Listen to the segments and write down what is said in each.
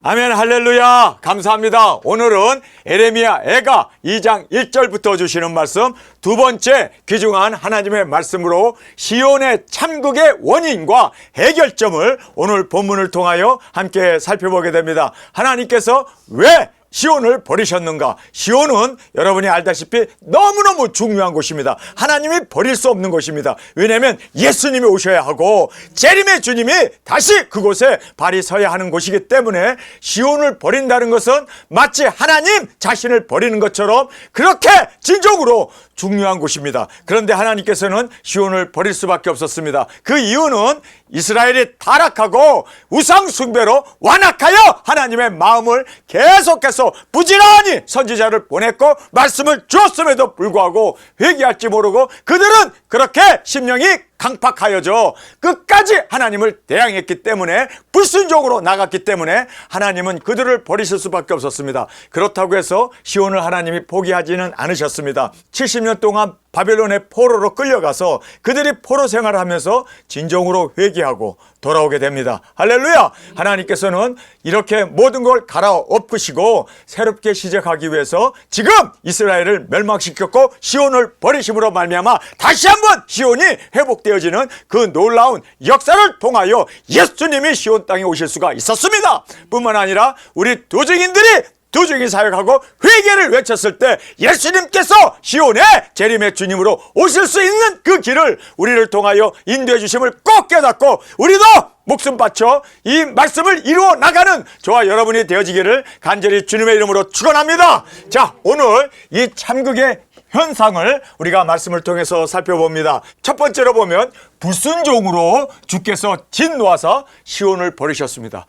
아멘. 할렐루야. 감사합니다. 오늘은 에레미야 애가 2장 1절부터 주시는 말씀, 두 번째 귀중한 하나님의 말씀으로 시온의 참극의 원인과 해결점을 오늘 본문을 통하여 함께 살펴보게 됩니다. 하나님께서 왜 시온을 버리셨는가? 시온은 여러분이 알다시피 너무너무 중요한 곳입니다. 하나님이 버릴 수 없는 곳입니다. 왜냐하면 예수님이 오셔야 하고 재림의 주님이 다시 그곳에 발이 서야 하는 곳이기 때문에 시온을 버린다는 것은 마치 하나님 자신을 버리는 것처럼 그렇게 진정으로 중요한 곳입니다. 그런데 하나님께서는 시온을 버릴 수밖에 없었습니다. 그 이유는 이스라엘이 타락하고 우상 숭배로 완악하여 하나님의 마음을 계속해서 부지런히 선지자를 보냈고 말씀을 주었음에도 불구하고 회개할지 모르고 그들은 그렇게 심령이 강팍하여져 끝까지 하나님을 대항했기 때문에 불순종으로 나갔기 때문에 하나님은 그들을 버리실 수밖에 없었습니다. 그렇다고 해서 시온을 하나님이 포기하지는 않으셨습니다. 70년 동안 바벨론의 포로로 끌려가서 그들이 포로 생활을 하면서 진정으로 회개하고 돌아오게 됩니다. 할렐루야! 하나님께서는 이렇게 모든 걸 갈아엎으시고 새롭게 시작하기 위해서 지금 이스라엘을 멸망시켰고 시온을 버리심으로 말미암아 다시 한번 시온이 회복되어지는 그 놀라운 역사를 통하여 예수님이 시온 땅에 오실 수가 있었습니다. 뿐만 아니라 우리 도증인들이 도중히 사역하고 회개를 외쳤을 때 예수님께서 시온의 재림의 주님으로 오실 수 있는 그 길을 우리를 통하여 인도해 주심을 꼭 깨닫고 우리도 목숨 바쳐 이 말씀을 이루어 나가는 저와 여러분이 되어지기를 간절히 주님의 이름으로 축원합니다. 자, 오늘 이 참극의 현상을 우리가 말씀을 통해서 살펴봅니다. 첫 번째로 보면 불순종으로 주께서 진노하사 시온을 버리셨습니다.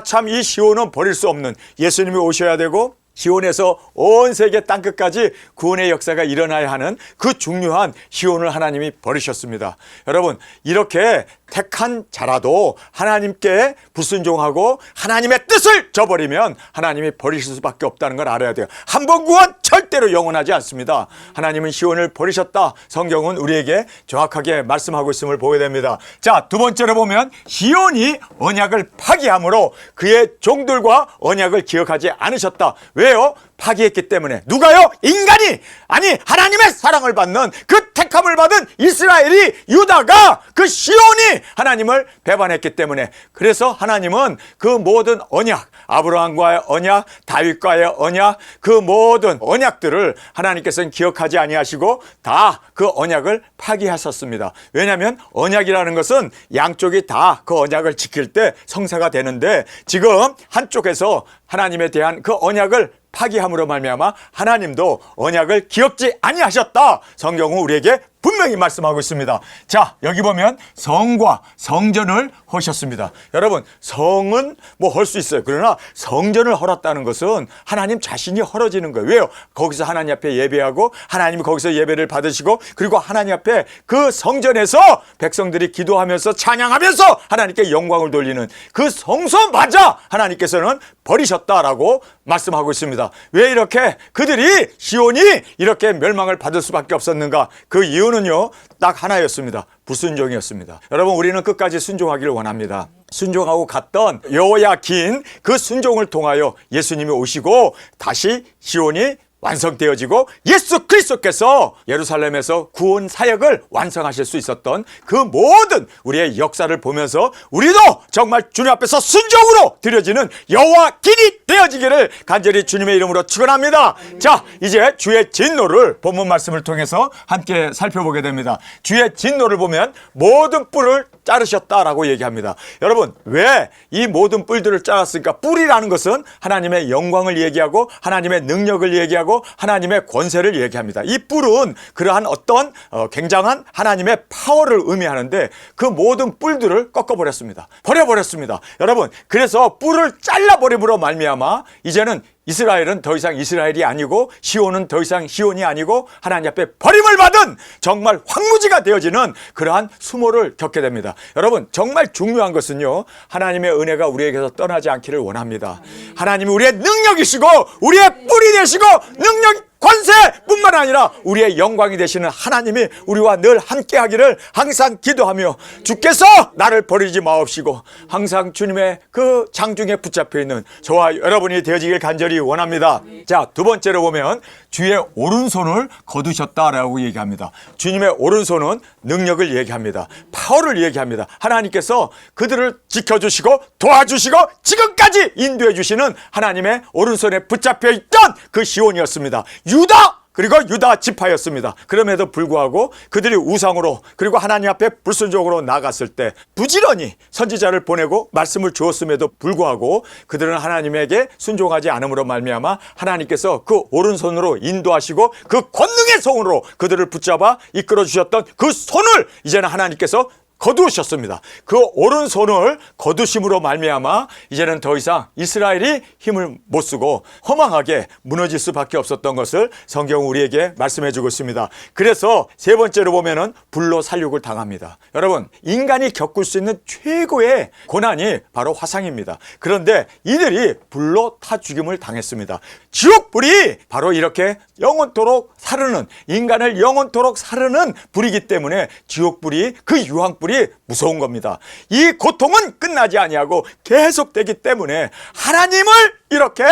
참 이 시온은 버릴 수 없는, 예수님이 오셔야 되고 시온에서 온 세계 땅끝까지 구원의 역사가 일어나야 하는 그 중요한 시온을 하나님이 버리셨습니다. 여러분, 이렇게 택한 자라도 하나님께 불순종하고 하나님의 뜻을 저버리면 하나님이 버리실 수밖에 없다는 걸 알아야 돼요. 한 번 구원 절대로 영원하지 않습니다. 하나님은 시온을 버리셨다. 성경은 우리에게 정확하게 말씀하고 있음을 보게 됩니다. 자, 두 번째로 보면 시온이 언약을 파기함으로 그의 종들과 언약을 기억하지 않으셨다. 왜요? 파기했기 때문에. 누가요? 인간이! 아니, 하나님의 사랑을 받는 그 택함을 받은 이스라엘이, 유다가, 그 시온이 하나님을 배반했기 때문에. 그래서 하나님은 그 모든 언약, 아브라함과의 언약, 다윗과의 언약, 그 모든 언약들을 하나님께서는 기억하지 아니하시고 다 그 언약을 파기하셨습니다. 왜냐하면 언약이라는 것은 양쪽이 다 그 언약을 지킬 때 성사가 되는데 지금 한쪽에서 하나님에 대한 그 언약을 파기함으로 말미암아 하나님도 언약을 기억지 아니하셨다. 성경은 우리에게 분명히 말씀하고 있습니다. 자, 여기 보면 성과 성전을 허셨습니다. 여러분, 성은 뭐 헐 수 있어요. 그러나 성전을 헐었다는 것은 하나님 자신이 헐어지는 거예요. 왜요? 거기서 하나님 앞에 예배하고 하나님이 거기서 예배를 받으시고 그리고 하나님 앞에 그 성전에서 백성들이 기도하면서 찬양하면서 하나님께 영광을 돌리는 그 성소마저 하나님께서는 버리셨다라고 말씀하고 있습니다. 왜 이렇게 그들이 시온이 이렇게 멸망을 받을 수밖에 없었는가? 그 이유는요, 딱 하나였습니다. 불순종이었습니다. 여러분, 우리는 끝까지 순종하기를 원합니다. 순종하고 갔던 여호야긴 그 순종을 통하여 예수님이 오시고 다시 시온이 완성되어지고 예수 그리스도께서 예루살렘에서 구원 사역을 완성하실 수 있었던 그 모든 우리의 역사를 보면서 우리도 정말 주님 앞에서 순종으로 드려지는 여호와길이 되어지기를 간절히 주님의 이름으로 축원합니다. 자, 이제 주의 진노를 본문 말씀을 통해서 함께 살펴보게 됩니다. 주의 진노를 보면 모든 뿔을 자르셨다라고 얘기합니다. 여러분, 왜 이 모든 뿔들을 자랐습니까? 뿔이라는 것은 하나님의 영광을 얘기하고 하나님의 능력을 얘기하고 하나님의 권세를 얘기합니다. 이 뿔은 그러한 어떤 굉장한 하나님의 파워를 의미하는데 그 모든 뿔들을 꺾어버렸습니다. 버려버렸습니다. 여러분, 그래서 뿔을 잘라버림으로 말미암아 이제는 이스라엘은 더 이상 이스라엘이 아니고 시온은 더 이상 시온이 아니고 하나님 앞에 버림을 받은 정말 황무지가 되어지는 그러한 수모를 겪게 됩니다. 여러분, 정말 중요한 것은요, 하나님의 은혜가 우리에게서 떠나지 않기를 원합니다. 하나님이 우리의 능력이시고 우리의 뿔이 되시고 능력이 권세뿐만 아니라 우리의 영광이 되시는 하나님이 우리와 늘 함께 하기를 항상 기도하며, 주께서 나를 버리지 마옵시고 항상 주님의 그 장중에 붙잡혀 있는 저와 여러분이 되어지길 간절히 원합니다. 자, 두 번째로 보면 주의 오른손을 거두셨다라고 얘기합니다. 주님의 오른손은 능력을 얘기합니다. 파워를 얘기합니다. 하나님께서 그들을 지켜주시고 도와주시고 지금까지 인도해 주시는 하나님의 오른손에 붙잡혀 있던 그 시온이었습니다. 유다, 그리고 유다 지파였습니다. 그럼에도 불구하고 그들이 우상으로 그리고 하나님 앞에 불순종으로 나갔을 때 부지런히 선지자를 보내고 말씀을 주었음에도 불구하고 그들은 하나님에게 순종하지 않음으로 말미암아 하나님께서 그 오른손으로 인도하시고 그 권능의 손으로 그들을 붙잡아 이끌어 주셨던 그 손을 이제는 하나님께서 거두셨습니다. 그 오른손을 거두심으로 말미암아 이제는 더 이상 이스라엘이 힘을 못 쓰고 허망하게 무너질 수밖에 없었던 것을 성경은 우리에게 말씀해 주고 있습니다. 그래서 세 번째로 보면은 불로 살육을 당합니다. 여러분, 인간이 겪을 수 있는 최고의 고난이 바로 화상입니다. 그런데 이들이 불로 타 죽임을 당했습니다. 지옥불이 바로 이렇게 영원토록 사르는, 인간을 영원토록 사르는 불이기 때문에 지옥불이, 그 유황불이 무서운 겁니다. 이 고통은 끝나지 아니하고 계속되기 때문에 하나님을 이렇게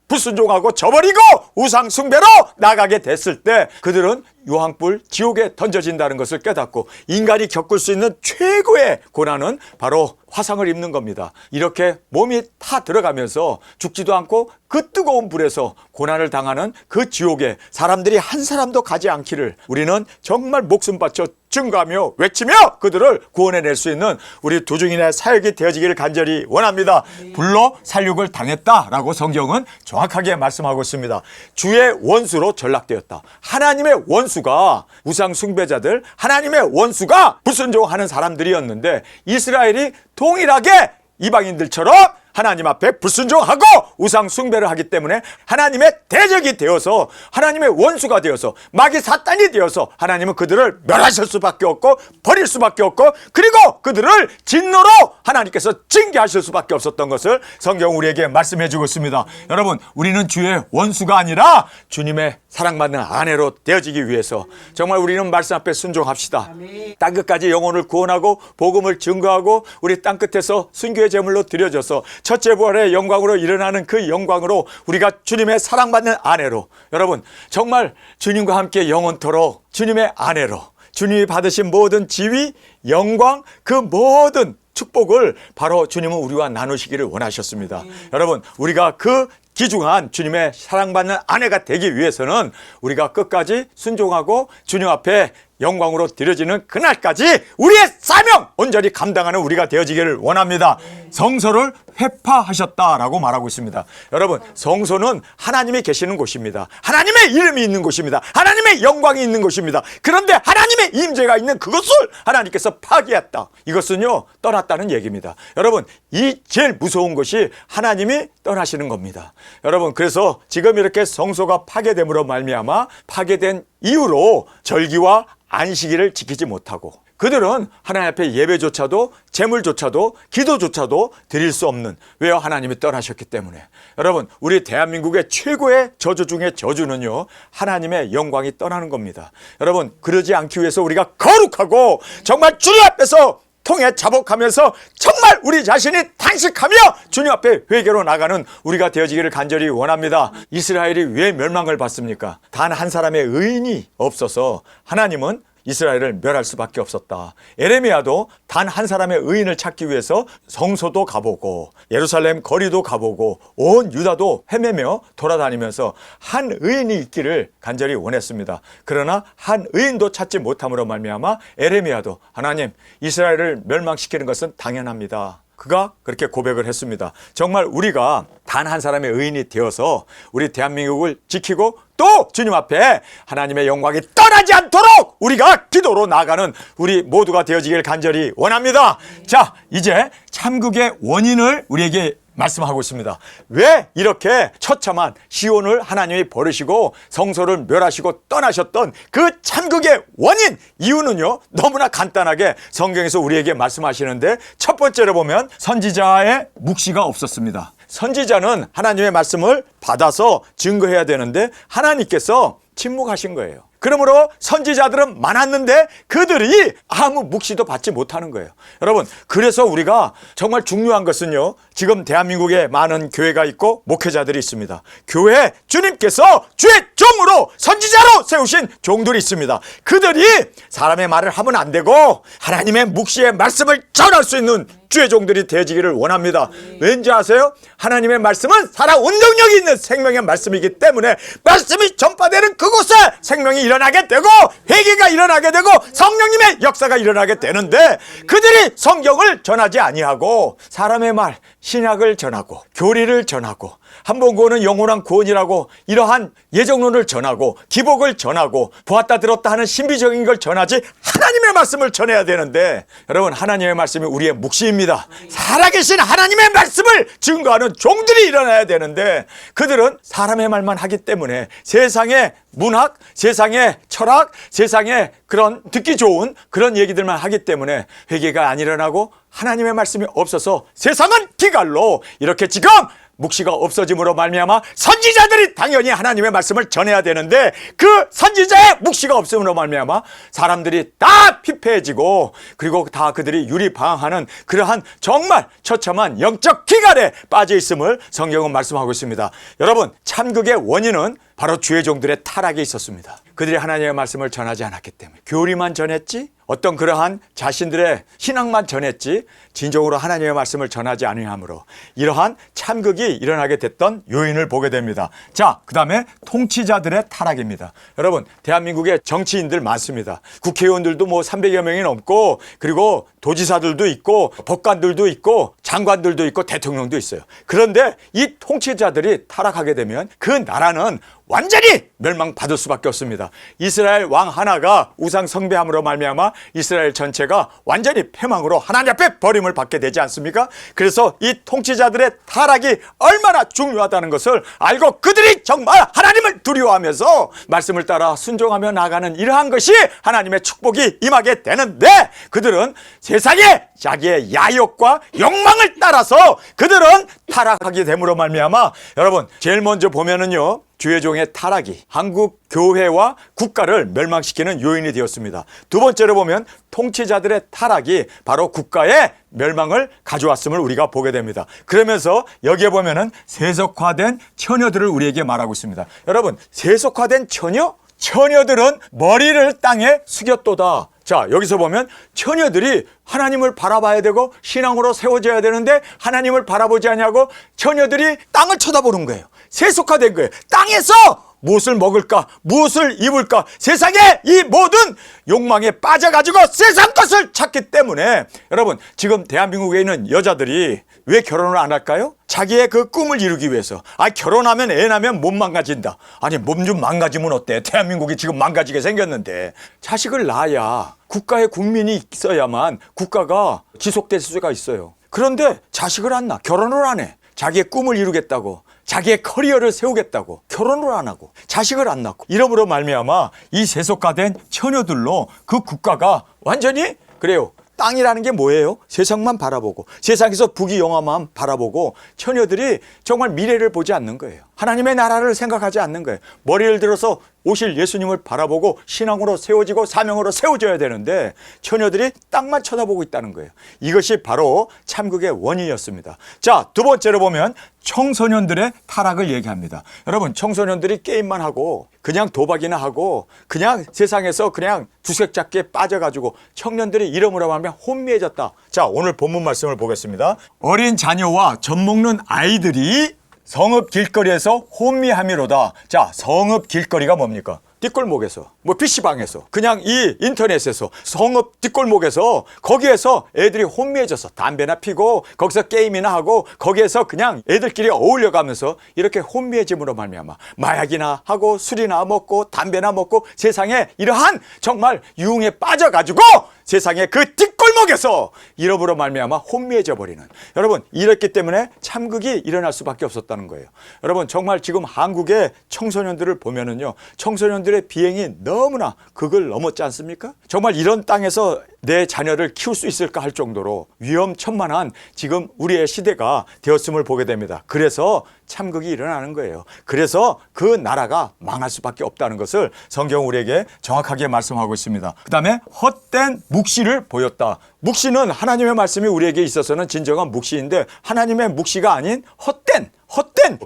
불순종하고 저버리고 우상 숭배로 나가게 됐을 때 그들은 유황불 지옥에 던져진다는 것을 깨닫고 인간이 겪을 수 있는 최고의 고난은 바로 화상을 입는 겁니다. 이렇게 몸이 타 들어가면서 죽지도 않고 그 뜨거운 불에서 고난을 당하는 그 지옥에 사람들이 한 사람도 가지 않기를 우리는 정말 목숨 바쳐 증거하며 외치며 그들을 구원해낼 수 있는 우리 두중인의 사역이 되어지기를 간절히 원합니다. 불로 살육을 당했다라고 성경은 정확하게 말씀하고 있습니다. 주의 원수로 전락되었다. 하나님의 원수가 우상 숭배자들, 하나님의 원수가 불순종하는 사람들이었는데 이스라엘이 동일하게 이방인들처럼 하나님 앞에 불순종하고 우상 숭배를 하기 때문에 하나님의 대적이 되어서 하나님의 원수가 되어서 마귀 사탄이 되어서 하나님은 그들을 멸하실 수밖에 없고 버릴 수밖에 없고 그리고 그들을 진노로 하나님께서 징계하실 수밖에 없었던 것을 성경 우리에게 말씀해 주고 있습니다. 여러분, 우리는 주의 원수가 아니라 주님의 사랑받는 아내로 되어지기 위해서 정말 우리는 말씀 앞에 순종합시다. 땅끝까지 영혼을 구원하고 복음을 증거하고 우리 땅끝에서 순교의 제물로 드려져서 첫째 부활의 영광으로 일어나는 그 영광으로 우리가 주님의 사랑받는 아내로, 여러분 정말 주님과 함께 영원토록 주님의 아내로 주님이 받으신 모든 지위, 영광, 그 모든 축복을 바로 주님은 우리와 나누시기를 원하셨습니다. 여러분, 우리가 그 귀중한 주님의 사랑받는 아내가 되기 위해서는 우리가 끝까지 순종하고 주님 앞에 영광으로 드려지는 그날까지 우리의 사명 온전히 감당하는 우리가 되어지기를 원합니다. 성소를 회파하셨다라고 말하고 있습니다. 여러분, 성소는 하나님이 계시는 곳입니다. 하나님의 이름이 있는 곳입니다. 하나님의 영광이 있는 곳입니다. 그런데 하나님의 임재가 있는 그것을 하나님께서 파괴했다. 이것은요, 떠났다는 얘기입니다. 여러분, 이 제일 무서운 것이 하나님이 떠나시는 겁니다. 여러분, 그래서 지금 이렇게 성소가 파괴됨으로 말미암아 파괴된 이후로 절기와 안식일을 지키지 못하고 그들은 하나님 앞에 예배조차도 제물조차도 기도조차도 드릴 수 없는, 왜요? 하나님이 떠나셨기 때문에. 여러분, 우리 대한민국의 최고의 저주 중에 저주는요, 하나님의 영광이 떠나는 겁니다. 여러분, 그러지 않기 위해서 우리가 거룩하고 정말 주님 앞에서 통해 자복하면서 정말 우리 자신이 탄식하며 주님 앞에 회개로 나가는 우리가 되어지기를 간절히 원합니다. 이스라엘이 왜 멸망을 받습니까? 단 한 사람의 의인이 없어서 하나님은 이스라엘을 멸할 수밖에 없었다. 에레미야도 단 한 사람의 의인을 찾기 위해서 성소도 가보고 예루살렘 거리도 가보고 온 유다도 헤매며 돌아다니면서 한 의인이 있기를 간절히 원했습니다. 그러나 한 의인도 찾지 못함으로 말미암아 에레미야도 하나님, 이스라엘을 멸망시키는 것은 당연합니다. 그가 그렇게 고백을 했습니다. 정말 우리가 단 한 사람의 의인이 되어서 우리 대한민국을 지키고 또 주님 앞에 하나님의 영광이 떠나지 않도록 우리가 기도로 나아가는 우리 모두가 되어지길 간절히 원합니다. 자, 이제 참극의 원인을 우리에게 말씀하고 있습니다. 왜 이렇게 처참한 시온을 하나님이 버리시고 성소를 멸하시고 떠나셨던 그 참극의 원인, 이유는요, 너무나 간단하게 성경에서 우리에게 말씀하시는데 첫 번째로 보면 선지자의 묵시가 없었습니다. 선지자는 하나님의 말씀을 받아서 증거해야 되는데 하나님께서 침묵하신 거예요. 그러므로 선지자들은 많았는데 그들이 아무 묵시도 받지 못하는 거예요. 여러분, 그래서 우리가 정말 중요한 것은요, 지금 대한민국에 많은 교회가 있고 목회자들이 있습니다. 교회 주님께서 주의 종으로 선지자로 세우신 종들이 있습니다. 그들이 사람의 말을 하면 안 되고 하나님의 묵시의 말씀을 전할 수 있는 주의 종들이 되어지기를 원합니다. 왠지 아세요? 하나님의 말씀은 살아 운동력이 있는 생명의 말씀이기 때문에 말씀이 전파되는 그곳에 생명이 일어나게 되고 회개가 일어나게 되고 성령님의 역사가 일어나게 되는데, 그들이 성경을 전하지 아니하고 사람의 말, 신약을 전하고 교리를 전하고 한 번 구원은 영원한 구원이라고 이러한 예정론을 전하고 기복을 전하고 보았다 들었다 하는 신비적인 걸 전하지 하나님의 말씀을 전해야 되는데, 여러분, 하나님의 말씀이 우리의 묵시입니다. 살아계신 하나님의 말씀을 증거하는 종들이 일어나야 되는데 그들은 사람의 말만 하기 때문에 세상의 문학, 세상의 철학, 세상의 그런 듣기 좋은 그런 얘기들만 하기 때문에 회개가 안 일어나고 하나님의 말씀이 없어서 세상은 기갈로 이렇게 지금 묵시가 없어짐으로 말미암아 선지자들이 당연히 하나님의 말씀을 전해야 되는데 그 선지자의 묵시가 없음으로 말미암아 사람들이 다 피폐해지고 그리고 다 그들이 유리방황하는 그러한 정말 처참한 영적 기갈에 빠져 있음을 성경은 말씀하고 있습니다. 여러분, 참극의 원인은 바로 주의 종들의 타락에 있었습니다. 그들이 하나님의 말씀을 전하지 않았기 때문에 교리만 전했지, 어떤 그러한 자신들의 신앙만 전했지 진정으로 하나님의 말씀을 전하지 아니하므로 이러한 참극이 일어나게 됐던 요인을 보게 됩니다. 자, 그 다음에 통치자들의 타락입니다. 여러분, 대한민국에 정치인들 많습니다. 국회의원들도 뭐 300여 명이 넘고 그리고 도지사들도 있고 법관들도 있고 장관들도 있고 대통령도 있어요. 그런데 이 통치자들이 타락하게 되면 그 나라는 완전히 멸망받을 수밖에 없습니다. 이스라엘 왕 하나가 우상 숭배함으로 말미암아 이스라엘 전체가 완전히 패망으로 하나님 앞에 버림을 받게 되지 않습니까? 그래서 이 통치자들의 타락이 얼마나 중요하다는 것을 알고 그들이 정말 하나님을 두려워하면서 말씀을 따라 순종하며 나가는 이러한 것이 하나님의 축복이 임하게 되는데, 그들은 세상에 자기의 야욕과 욕망을 따라서 그들은 타락하게 됨으로 말미암아, 여러분, 제일 먼저 보면은요, 주의 종의 타락이 한국 교회와 국가를 멸망시키는 요인이 되었습니다. 두 번째로 보면 통치자들의 타락이 바로 국가의 멸망을 가져왔음을 우리가 보게 됩니다. 그러면서 여기에 보면은 세속화된 처녀들을 우리에게 말하고 있습니다. 여러분, 세속화된 처녀? 처녀들은 머리를 땅에 숙였도다. 자, 여기서 보면 처녀들이 하나님을 바라봐야 되고 신앙으로 세워져야 되는데 하나님을 바라보지 않냐고 처녀들이 땅을 쳐다보는 거예요. 세속화된 거예요. 땅에서 무엇을 먹을까, 무엇을 입을까, 세상의 이 모든 욕망에 빠져가지고 세상 것을 찾기 때문에, 여러분, 지금 대한민국에 있는 여자들이 왜 결혼을 안 할까요? 자기의 그 꿈을 이루기 위해서. 결혼하면 애 낳으면 몸 망가진다. 아니, 몸 좀 망가지면 어때? 대한민국이 지금 망가지게 생겼는데 자식을 낳아야 국가의 국민이 있어야만 국가가 지속될 수가 있어요. 그런데 자식을 안 낳아, 결혼을 안 해. 자기의 꿈을 이루겠다고, 자기의 커리어를 세우겠다고 결혼을 안 하고 자식을 안 낳고 이러므로 말미암아 이 세속화된 처녀들로 그 국가가 완전히, 그래요, 땅이라는 게 뭐예요? 세상만 바라보고 세상에서 부귀영화만 바라보고 처녀들이 정말 미래를 보지 않는 거예요. 하나님의 나라를 생각하지 않는 거예요. 머리를 들어서 오실 예수님을 바라보고 신앙으로 세워지고 사명으로 세워져야 되는데 처녀들이 땅만 쳐다보고 있다는 거예요. 이것이 바로 참극의 원인이었습니다. 자, 두 번째로 보면 청소년들의 타락을 얘기합니다. 여러분, 청소년들이 게임만 하고 그냥 도박이나 하고 그냥 세상에서 그냥 두색 잡기에 빠져가지고 청년들이 이름으로 하면 혼미해졌다. 자, 오늘 본문 말씀을 보겠습니다. 어린 자녀와 젖 먹는 아이들이 성읍 길거리에서 혼미함이로다. 자, 성읍 길거리가 뭡니까? 뒷골목에서, 뭐 PC방에서, 그냥 이 인터넷에서, 성읍 뒷골목에서, 거기에서 애들이 혼미해져서 담배나 피고 거기서 게임이나 하고 거기에서 그냥 애들끼리 어울려가면서 이렇게 혼미해짐으로 말미암아 마약이나 하고 술이나 먹고 담배나 먹고 세상에 이러한 정말 유흥에 빠져가지고 세상에 그 뒷골 골목에서 잃어버려 말미암아 혼미해져 버리는, 여러분 이랬기 때문에 참극이 일어날 수밖에 없었다는 거예요. 여러분 정말 지금 한국의 청소년들을 보면은요, 청소년들의 비행이 너무나 극을 넘었지 않습니까? 정말 이런 땅에서 내 자녀를 키울 수 있을까 할 정도로 위험천만한 지금 우리의 시대가 되었음을 보게 됩니다. 그래서 참극이 일어나는 거예요. 그래서 그 나라가 망할 수밖에 없다는 것을 성경은 우리에게 정확하게 말씀하고 있습니다. 그 다음에 헛된 묵시를 보였다. 묵시는 하나님의 말씀이 우리에게 있어서는 진정한 묵시인데, 하나님의 묵시가 아닌 헛된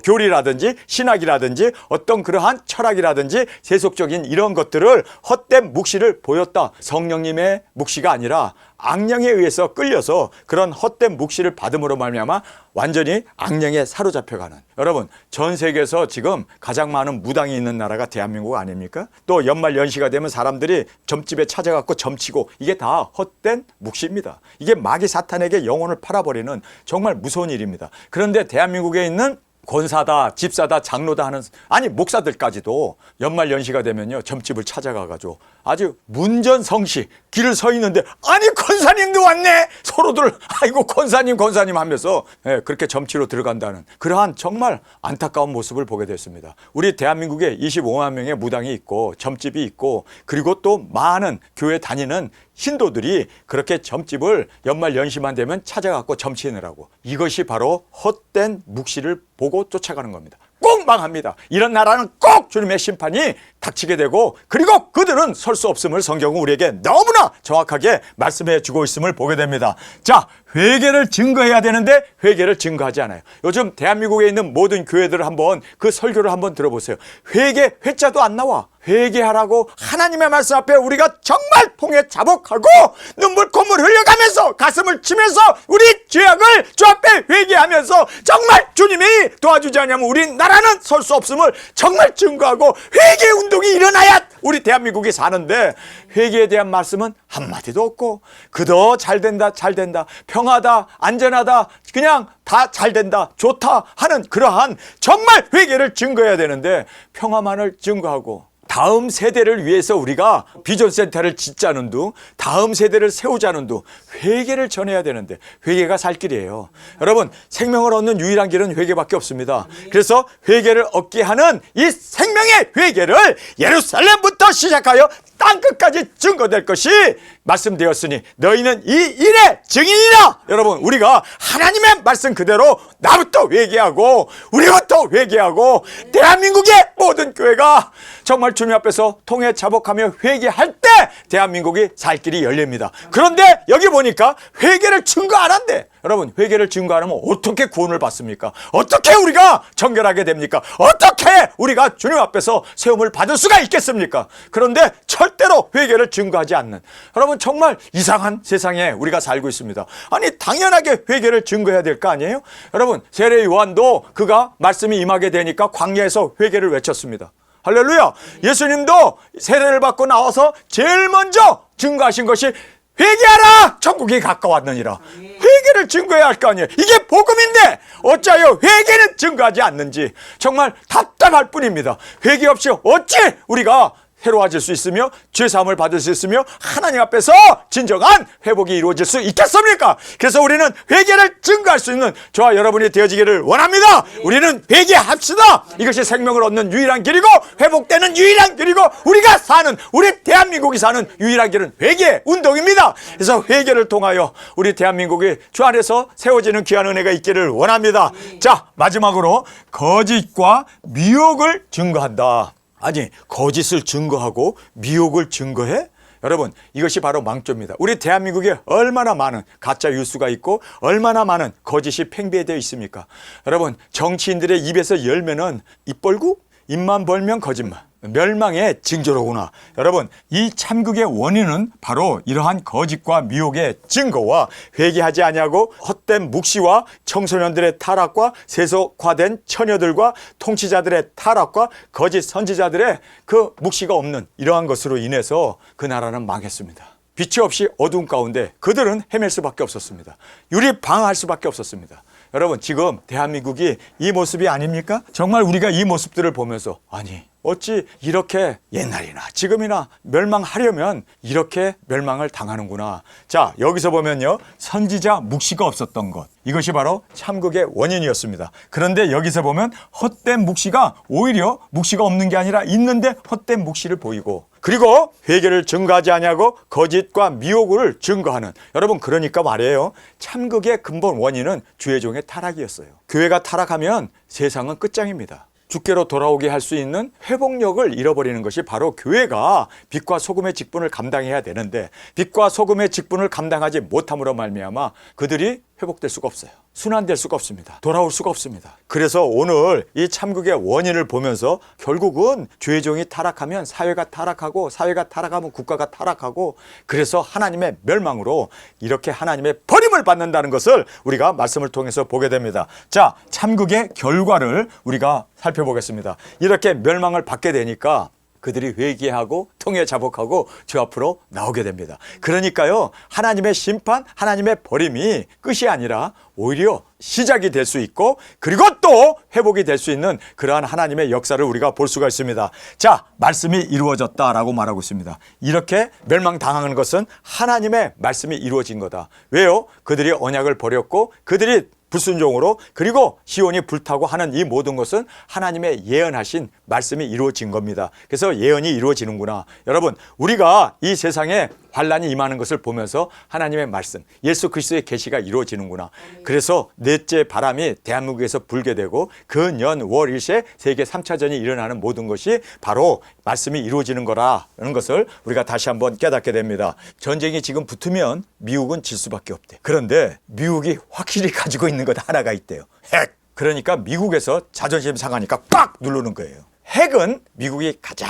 교리라든지 신학이라든지 어떤 그러한 철학이라든지 세속적인 이런 것들을, 헛된 묵시를 보였다. 성령님의 묵시가 아니라 악령에 의해서 끌려서 그런 헛된 묵시를 받음으로 말미암아 완전히 악령에 사로잡혀가는, 여러분 전 세계에서 지금 가장 많은 무당이 있는 나라가 대한민국 아닙니까? 또 연말 연시가 되면 사람들이 점집에 찾아가고 점치고, 이게 다 헛된 묵시입니다. 이게 마귀 사탄에게 영혼을 팔아버리는 정말 무서운 일입니다. 그런데 대한민국에 있는 권사다, 집사다, 장로다 하는, 아니 목사들까지도 연말 연시가 되면요 점집을 찾아가가지고 아주 문전성시 길을 서 있는데, 아니 권사님도 왔네, 서로들 아이고 권사님 하면서 그렇게 점치로 들어간다는 그러한 정말 안타까운 모습을 보게 됐습니다. 우리 대한민국에 25만 명의 무당이 있고 점집이 있고, 그리고 또 많은 교회 다니는 신도들이 그렇게 점집을 연말 연시만 되면 찾아가고 점치느라고, 이것이 바로 헛된 묵시를 보고 쫓아가는 겁니다. 꼭 망합니다. 이런 나라는 꼭 주님의 심판이 닥치게 되고, 그리고 그들은 설 수 없음을 성경은 우리에게 너무나 정확하게 말씀해 주고 있음을 보게 됩니다. 자, 회개를 증거해야 되는데 회개를 증거하지 않아요. 요즘 대한민국에 있는 모든 교회들을 한번 그 설교를 한번 들어보세요. 회개 회자도 안 나와. 회개하라고 하나님의 말씀 앞에 우리가 정말 통해 자복하고 눈물 콧물 흘려가면서 가슴을 치면서 우리 죄악을 주 앞에 회개하면서 정말 주님이 도와주지 않으면 우리 나라는 설 수 없음을 정말 증거하고 회개 운동이 일어나야 우리 대한민국이 사는데, 회개에 대한 말씀은 한마디도 없고, 그더 잘된다 평화다 안전하다 그냥 다 잘된다 좋다 하는 그러한 정말 회개를 증거해야 되는데, 평화만을 증거하고 다음 세대를 위해서 우리가 비전센터를 짓자는 둥, 다음 세대를 세우자는 둥 회개를 전해야 되는데, 회개가 살 길이에요. 여러분 생명을 얻는 유일한 길은 회개밖에 없습니다. 그래서 회개를 얻게 하는 이 생명의 회개를 예루살렘부터 시작하여 땅끝까지 증거될 것이 말씀되었으니 너희는 이 일의 증인이라. 여러분 우리가 하나님의 말씀 그대로 나부터 회개하고 우리부터 회개하고 대한민국의 모든 교회가 정말 주님 앞에서 통해 자복하며 회개할 때 대한민국이 살 길이 열립니다. 그런데 여기 보니까 회개를 증거 안 한대. 여러분 회개를 증거 안 하면 어떻게 구원을 받습니까? 어떻게 우리가 정결하게 됩니까? 어떻게 우리가 주님 앞에서 세움을 받을 수가 있겠습니까? 그런데 절대로 회개를 증거하지 않는, 여러분 정말 이상한 세상에 우리가 살고 있습니다. 아니 당연하게 회개를 증거해야 될 거 아니에요? 여러분 세례 요한도 그가 말씀이 임하게 되니까 광야에서 회개를 외쳤습니다. 할렐루야. 예수님도 세례를 받고 나와서 제일 먼저 증거하신 것이 회개하라 천국이 가까웠느니라. 회개를 증거해야 할 거 아니에요. 이게 복음인데 어찌하여 회개는 증거하지 않는지 정말 답답할 뿐입니다. 회개 없이 어찌 우리가 새로워질 수 있으며 죄사함을 받을 수 있으며 하나님 앞에서 진정한 회복이 이루어질 수 있겠습니까? 그래서 우리는 회개를 증거할 수 있는 저와 여러분이 되어지기를 원합니다. 우리는 회개합시다. 이것이 생명을 얻는 유일한 길이고 회복되는 유일한 길이고 우리가 사는, 우리 대한민국이 사는 유일한 길은 회개 운동입니다. 그래서 회개를 통하여 우리 대한민국이 주 안에서 세워지는 귀한 은혜가 있기를 원합니다. 자, 마지막으로 거짓과 미혹을 증거한다. 아니 거짓을 증거하고 미혹을 증거해? 여러분 이것이 바로 망조입니다. 우리 대한민국에 얼마나 많은 가짜 뉴스가 있고 얼마나 많은 거짓이 팽배되어 있습니까? 여러분 정치인들의 입에서 열면은 입 벌고 입만 벌면 거짓말, 멸망의 징조로구나. 여러분 이 참극의 원인은 바로 이러한 거짓과 미혹의 증거와 회개하지 아니하고 헛된 묵시와 청소년들의 타락과 세속화된 처녀들과 통치자들의 타락과 거짓 선지자들의 그 묵시가 없는 이러한 것으로 인해서 그 나라는 망했습니다. 빛이 없이 어두운 가운데 그들은 헤맬 수밖에 없었습니다. 유리방어할 수밖에 없었습니다. 여러분 지금 대한민국이 이 모습이 아닙니까? 정말 우리가 이 모습들을 보면서 아니 어찌 이렇게 옛날이나 지금이나 멸망하려면 이렇게 멸망을 당하는구나. 자, 여기서 보면요, 선지자 묵시가 없었던 것, 이것이 바로 참극의 원인이었습니다. 그런데 여기서 보면 헛된 묵시가 오히려 묵시가 없는 게 아니라 있는데 헛된 묵시를 보이고, 그리고 회개를 증거하지 아니하고 거짓과 미혹을 증거하는, 여러분 그러니까 말이에요, 참극의 근본 원인은 주의 종의 타락이었어요. 교회가 타락하면 세상은 끝장입니다. 주께로 돌아오게 할 수 있는 회복력을 잃어버리는 것이 바로 교회가 빛과 소금의 직분을 감당해야 되는데, 빛과 소금의 직분을 감당하지 못함으로 말미암아 그들이 회복될 수가 없어요. 순환될 수가 없습니다. 돌아올 수가 없습니다. 그래서 오늘 이 참극의 원인을 보면서 결국은 주의 종이 타락하면 사회가 타락하고, 사회가 타락하면 국가가 타락하고, 그래서 하나님의 멸망으로 이렇게 하나님의 버림을 받는다는 것을 우리가 말씀을 통해서 보게 됩니다. 자, 참극의 결과를 우리가 살펴보겠습니다. 이렇게 멸망을 받게 되니까 그들이 회개하고 통회 자복하고 주 앞으로 나오게 됩니다. 그러니까요, 하나님의 심판, 하나님의 버림이 끝이 아니라 오히려 시작이 될 수 있고, 그리고 또 회복이 될 수 있는 그러한 하나님의 역사를 우리가 볼 수가 있습니다. 자, 말씀이 이루어졌다라고 말하고 있습니다. 이렇게 멸망당하는 것은 하나님의 말씀이 이루어진 거다. 왜요? 그들이 언약을 버렸고 그들이 불순종으로, 그리고 시온이 불타고 하는 이 모든 것은 하나님의 예언하신 말씀이 이루어진 겁니다. 그래서 예언이 이루어지는구나. 여러분, 우리가 이 세상에 환란이 임하는 것을 보면서 하나님의 말씀, 예수 그리스도의 계시가 이루어지는구나. 그래서 넷째 바람이 대한민국에서 불게 되고 그 년 월 일시에 세계 3차전이 일어나는 모든 것이 바로 말씀이 이루어지는 거라는 것을 우리가 다시 한번 깨닫게 됩니다. 전쟁이 지금 붙으면 미국은 질 수밖에 없대. 그런데 미국이 확실히 가지고 있는 것 하나가 있대요. 핵. 그러니까 미국에서 자존심 상하니까 꽉 누르는 거예요. 핵은 미국이 가장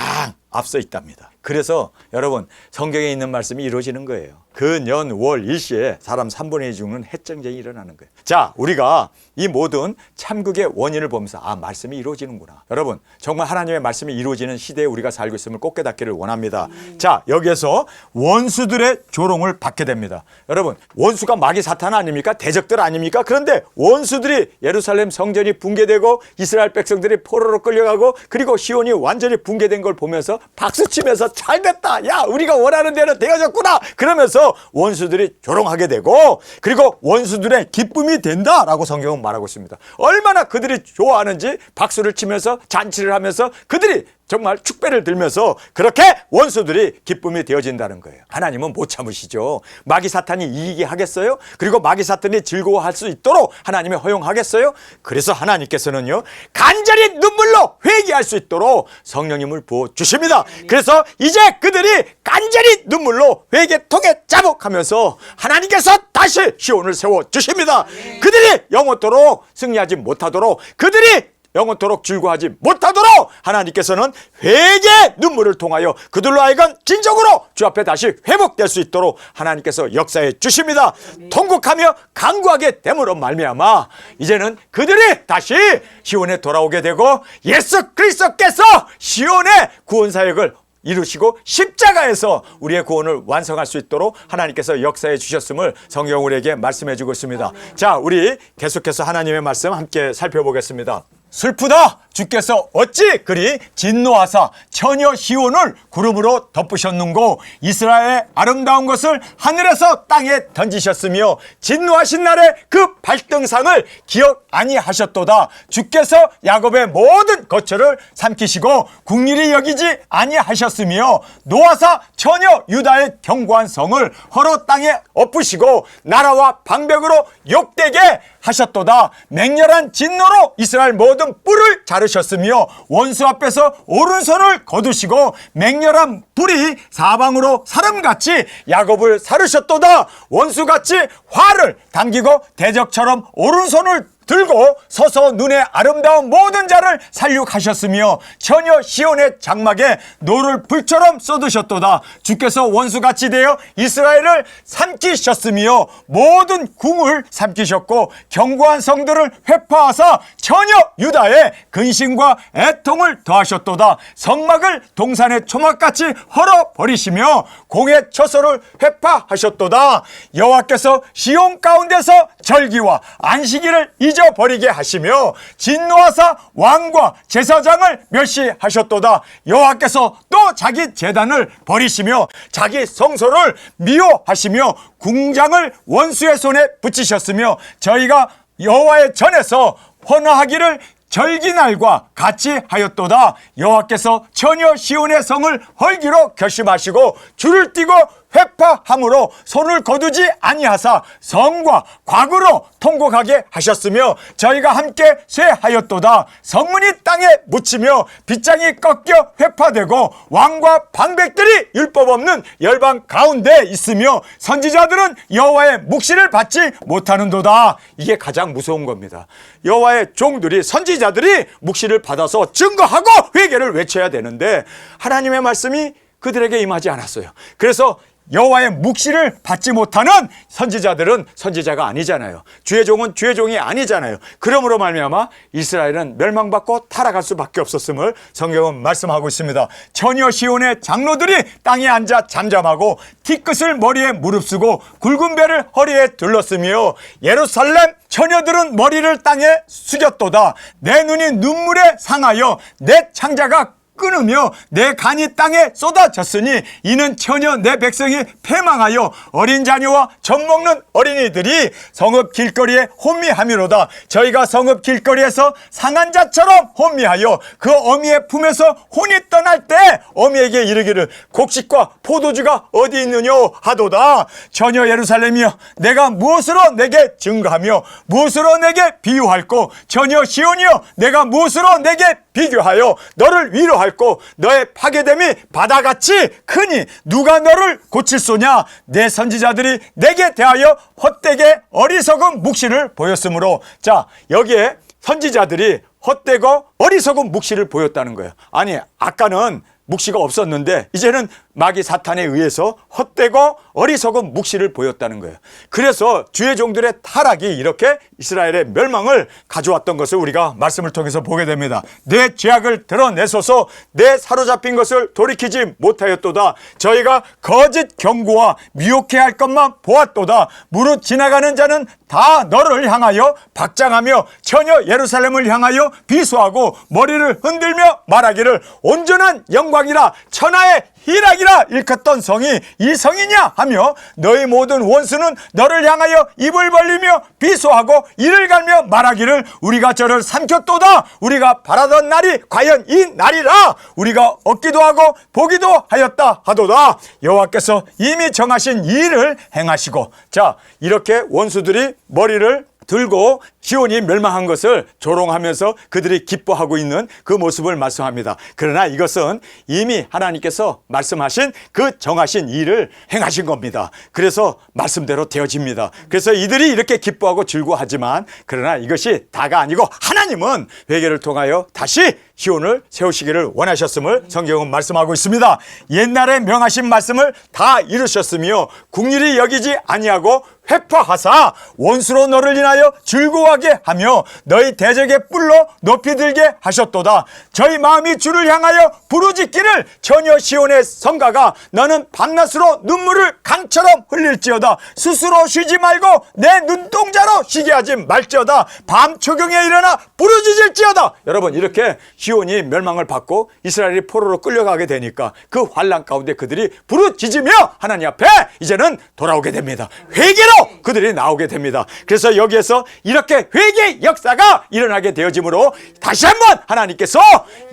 앞서 있답니다. 그래서 여러분, 성경에 있는 말씀이 이루어지는 거예요. 그 년 월 일시에 사람 3분의 2 죽는 핵전쟁이 일어나는 거예요. 자, 우리가 이 모든 참극의 원인을 보면서 말씀이 이루어지는구나. 여러분, 정말 하나님의 말씀이 이루어지는 시대에 우리가 살고 있음을 꼭 깨닫기를 원합니다. 자, 여기에서 원수들의 조롱을 받게 됩니다. 여러분, 원수가 마귀 사탄 아닙니까? 대적들 아닙니까? 그런데 원수들이 예루살렘 성전이 붕괴되고 이스라엘 백성들이 포로로 끌려가고, 그리고 시온이 완전히 붕괴된 걸 보면서 박수치면서 잘됐다, 야, 우리가 원하는 대로 되어졌구나, 그러면서 원수들이 조롱하게 되고, 그리고 원수들의 기쁨이 된다라고 성경은 말하고 있습니다. 얼마나 그들이 좋아하는지 박수를 치면서 잔치를 하면서 그들이 정말 축배를 들면서 그렇게 원수들이 기쁨이 되어진다는 거예요. 하나님은 못 참으시죠. 마귀 사탄이 이기게 하겠어요? 그리고 마귀 사탄이 즐거워할 수 있도록 하나님이 허용하겠어요? 그래서 하나님께서는요, 간절히 눈물로 회개할 수 있도록 성령님을 부어주십니다. 그래서 이제 그들이 간절히 눈물로 회개 통해 자복하면서 하나님께서 다시 시온을 세워주십니다. 그들이 영원토록 승리하지 못하도록, 그들이 영원토록 즐거워하지 못하도록 하나님께서는 회개의 눈물을 통하여 그들로 하여금 진정으로 주 앞에 다시 회복될 수 있도록 하나님께서 역사해 주십니다. 통곡하며 간구하게 됨으로 말미암아 이제는 그들이 다시 시온에 돌아오게 되고, 예수 그리스도께서 시온의 구원사역을 이루시고 십자가에서 우리의 구원을 완성할 수 있도록 하나님께서 역사해 주셨음을 성경 우리에게 말씀해 주고 있습니다. 자, 우리 계속해서 하나님의 말씀 함께 살펴보겠습니다. 슬프다, 주께서 어찌 그리 진노하사 처녀 시온을 구름으로 덮으셨는고, 이스라엘의 아름다운 것을 하늘에서 땅에 던지셨으며 진노하신 날에 그 발등상을 기억 아니하셨도다. 주께서 야곱의 모든 거처를 삼키시고 국리를 여기지 아니하셨으며 노하사 처녀 유다의 견고한 성을 허로 땅에 엎으시고 나라와 방백으로 욕되게 하셨도다. 맹렬한 진노로 이스라엘 모든 뿔을 자르셨으며 원수 앞에서 오른손을 거두시고 맹렬한 불이 사방으로 사람같이 야곱을 사르셨도다. 원수같이 화를 당기고 대적처럼 오른손을 들고 서서 눈에 아름다운 모든 자를 살육하셨으며 처녀 시온의 장막에 노를 불처럼 쏟으셨도다. 주께서 원수같이 되어 이스라엘을 삼키셨으며 모든 궁을 삼키셨고 견고한 성들을 회파하사 처녀 유다의 근심과 애통을 더하셨도다. 성막을 동산의 초막같이 헐어버리시며 공의 처소를 회파하셨도다. 여호와께서 시온 가운데서 절기와 안식일을 잊어버리게 하시며 진노하사 왕과 제사장을 멸시하셨도다. 여호와께서 또 자기 제단을 버리시며 자기 성소를 미워하시며 궁장을 원수의 손에 붙이셨으며 저희가 여호와의 전에서 헌화하기를 절기날과 같이 하였도다. 여호와께서 처녀 시온의 성을 헐기로 결심하시고 줄을 띠고 회파함으로 손을 거두지 아니하사 성과 과거로 통곡하게 하셨으며 저희가 함께 쇠하였도다. 성문이 땅에 묻히며 빗장이 꺾여 회파되고 왕과 방백들이 율법 없는 열방 가운데 있으며 선지자들은 여호와의 묵시를 받지 못하는도다. 이게 가장 무서운 겁니다. 여호와의 종들이 선지자들이 묵시를 받아서 증거하고 회개를 외쳐야 되는데 하나님의 말씀이 그들에게 임하지 않았어요. 그래서 여호와의 묵시를 받지 못하는 선지자들은 선지자가 아니잖아요. 주의 종은 주의 종이 아니잖아요. 그러므로 말미암아 이스라엘은 멸망받고 타락할 수밖에 없었음을 성경은 말씀하고 있습니다. 처녀 시온의 장로들이 땅에 앉아 잠잠하고 티끝을 머리에 무릅쓰고 굵은 배를 허리에 둘렀으며 예루살렘 처녀들은 머리를 땅에 숙였도다. 내 눈이 눈물에 상하여 내 창자가 끊으며 내 간이 땅에 쏟아졌으니 이는 처녀 내 백성이 패망하여 어린 자녀와 젖먹는 어린이들이 성읍 길거리에 혼미함이로다. 저희가 성읍 길거리에서 상한 자처럼 혼미하여 그 어미의 품에서 혼이 떠날 때 어미에게 이르기를 곡식과 포도주가 어디 있느냐 하도다. 처녀 예루살렘이여 내가 무엇으로 내게 증거하며 무엇으로 내게 비유할꼬. 처녀 시온이여 내가 무엇으로 내게 비교하여 너를 위로할꼬. 너의 파괴됨이 바다같이 크니 누가 너를 고칠소냐. 내 선지자들이 내게 대하여 헛되게 어리석은 묵시를 보였으므로. 자, 여기에 선지자들이 헛되고 어리석은 묵시를 보였다는 거예요. 아니, 아까는 묵시가 없었는데 이제는 마귀 사탄에 의해서 헛되고 어리석은 묵시를 보였다는 거예요. 그래서 주의 종들의 타락이 이렇게 이스라엘의 멸망을 가져왔던 것을 우리가 말씀을 통해서 보게 됩니다. 내 죄악을 드러내소서. 내 사로잡힌 것을 돌이키지 못하였도다. 저희가 거짓 경고와 미혹해 할 것만 보았도다. 무릇 지나가는 자는 다 너를 향하여 박장하며 처녀 예루살렘을 향하여 비수하고 머리를 흔들며 말하기를 온전한 영광이라 천하의 희락이라 일컫던 성이 이 성이냐 하며 너희 모든 원수는 너를 향하여 입을 벌리며 비수하고 이를 갈며 말하기를 우리가 저를 삼켰도다. 우리가 바라던 날이 과연 이 날이라. 우리가 얻기도 하고 보기도 하였다 하도다. 여호와께서 이미 정하신 이 일을 행하시고. 자, 이렇게 원수들이 머리를 들고 시온이 멸망한 것을 조롱하면서 그들이 기뻐하고 있는 그 모습을 말씀합니다. 그러나 이것은 이미 하나님께서 말씀하신 그 정하신 일을 행하신 겁니다. 그래서 말씀대로 되어집니다. 그래서 이들이 이렇게 기뻐하고 즐거워하지만 그러나 이것이 다가 아니고 하나님은 회개를 통하여 다시 시온을 세우시기를 원하셨음을 성경은 말씀하고 있습니다. 옛날에 명하신 말씀을 다 이루셨으며 국률이 여기지 아니하고 회파하사 원수로 너를 인하여 즐거워하게 하며 너희 대적의 뿔로 높이 들게 하셨도다. 저희 마음이 주를 향하여 부르짖기를 처녀 시온의 성가가 너는 밤낮으로 눈물을 강처럼 흘릴지어다. 스스로 쉬지 말고 내 눈동자로 쉬게 하지 말지어다. 밤 초경에 일어나 부르짖을지어다. 여러분, 이렇게 시온이 멸망을 받고 이스라엘이 포로로 끌려가게 되니까 그 환난 가운데 그들이 부르짖으며 하나님 앞에 이제는 돌아오게 됩니다. 회개로 그들이 나오게 됩니다. 그래서 여기에서 이렇게 회개의 역사가 일어나게 되어지므로 다시 한번 하나님께서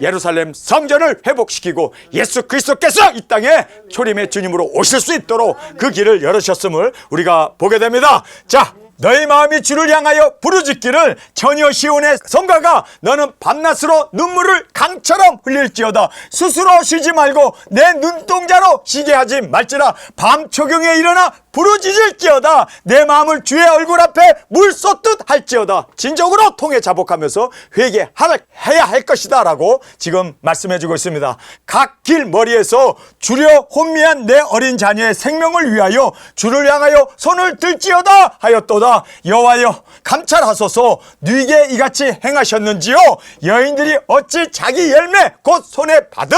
예루살렘 성전을 회복시키고 예수 그리스도께서 이 땅에 초림의 주님으로 오실 수 있도록 그 길을 열으셨음을 우리가 보게 됩니다. 자, 너희 마음이 주를 향하여 부르짖기를 처녀 시온의 성가가 너는 밤낮으로 눈물을 강처럼 흘릴지어다. 스스로 쉬지 말고 내 눈동자로 쉬게 하지 말지라. 밤 초경에 일어나 부르짖을지어다. 내 마음을 주의 얼굴 앞에 물 쏟듯 할지어다. 진정으로 통해 자복하면서 회개해야 할 것이다 라고 지금 말씀해주고 있습니다. 각 길머리에서 주려 혼미한 내 어린 자녀의 생명을 위하여 주를 향하여 손을 들지어다 하였도다. 여호와여 감찰하소서. 누이게 이같이 행하셨는지요. 여인들이 어찌 자기 열매 곧 손에 받은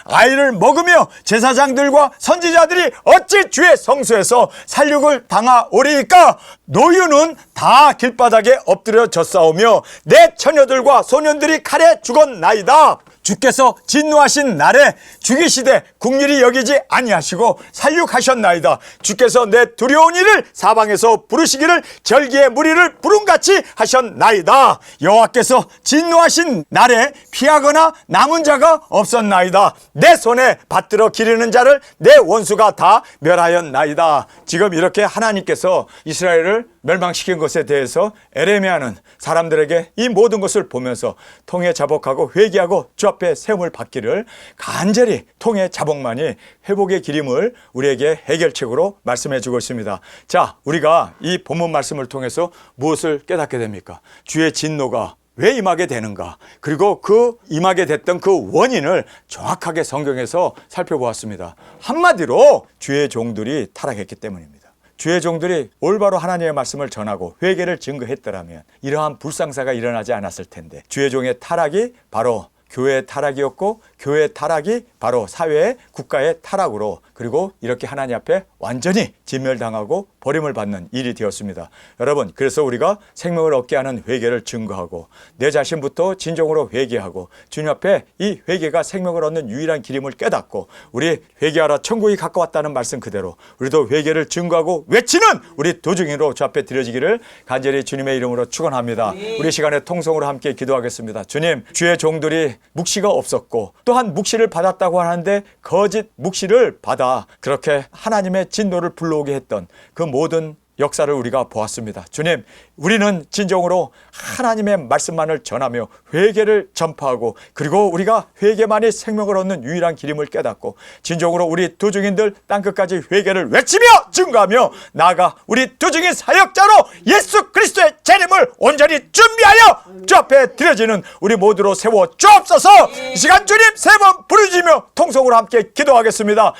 아이를 먹으며 제사장들과 선지자들이 어찌 주의 성소에서 살육을 당하오리이까 노유는 다 길바닥에 엎드려 졌사오며 내 처녀들과 소년들이 칼에 죽었나이다. 주께서 진노하신 날에 죽이시되 국률이 여기지 아니하시고 살육하셨나이다. 주께서 내 두려운 이를 사방에서 부르시기를 절기의 무리를 부름같이 하셨나이다. 여호와께서 진노하신 날에 피하거나 남은 자가 없었나이다. 내 손에 받들어 기르는 자를 내 원수가 다 멸하였나이다. 지금 이렇게 하나님께서 이스라엘을 멸망시킨 것에 대해서 에레미야는 사람들에게 이 모든 것을 보면서 통해 자복하고 회개하고 주 앞에 세움을 받기를 간절히 통해 자복만이 회복의 길임을 우리에게 해결책으로 말씀해 주고 있습니다. 자, 우리가 이 본문 말씀을 통해서 무엇을 깨닫게 됩니까? 주의 진노가 왜 임하게 되는가? 그리고 그 임하게 됐던 그 원인을 정확하게 성경에서 살펴보았습니다. 한마디로 주의 종들이 타락했기 때문입니다. 주의 종들이 올바로 하나님의 말씀을 전하고 회개를 증거했더라면 이러한 불상사가 일어나지 않았을 텐데 주의 종의 타락이 바로 교회의 타락이었고 교회의 타락이 바로 사회의 국가의 타락으로 그리고 이렇게 하나님 앞에 완전히 진멸당하고 버림을 받는 일이 되었습니다. 여러분, 그래서 우리가 생명을 얻게 하는 회개를 증거하고 내 자신부터 진정으로 회개하고 주님 앞에 이 회개가 생명을 얻는 유일한 길임을 깨닫고 우리 회개하라 천국이 가까웠다는 말씀 그대로 우리도 회개를 증거하고 외치는 우리 도중인으로 주 앞에 드려지기를 간절히 주님의 이름으로 축원합니다. 우리 시간에 통성으로 함께 기도하겠습니다. 주님, 주의 종들이 묵시가 없었고 또한 묵시를 받았다고 하는데 거짓 묵시를 받아 그렇게 하나님의 진노를 불러오게 했던 그 모든 역사를 우리가 보았습니다. 주님, 우리는 진정으로 하나님의 말씀만을 전하며 회개를 전파하고 그리고 우리가 회개만이 생명을 얻는 유일한 길임을 깨닫고 진정으로 우리 도중인들 땅끝까지 회개를 외치며 증거하며 나아가 우리 도중인 사역자로 예수 그리스도의 재림을 온전히 준비하여 주 앞에 드려지는 우리 모두로 세워 주옵소서. 이 시간 주님 세 번 부르짖으며 통성으로 함께 기도하겠습니다.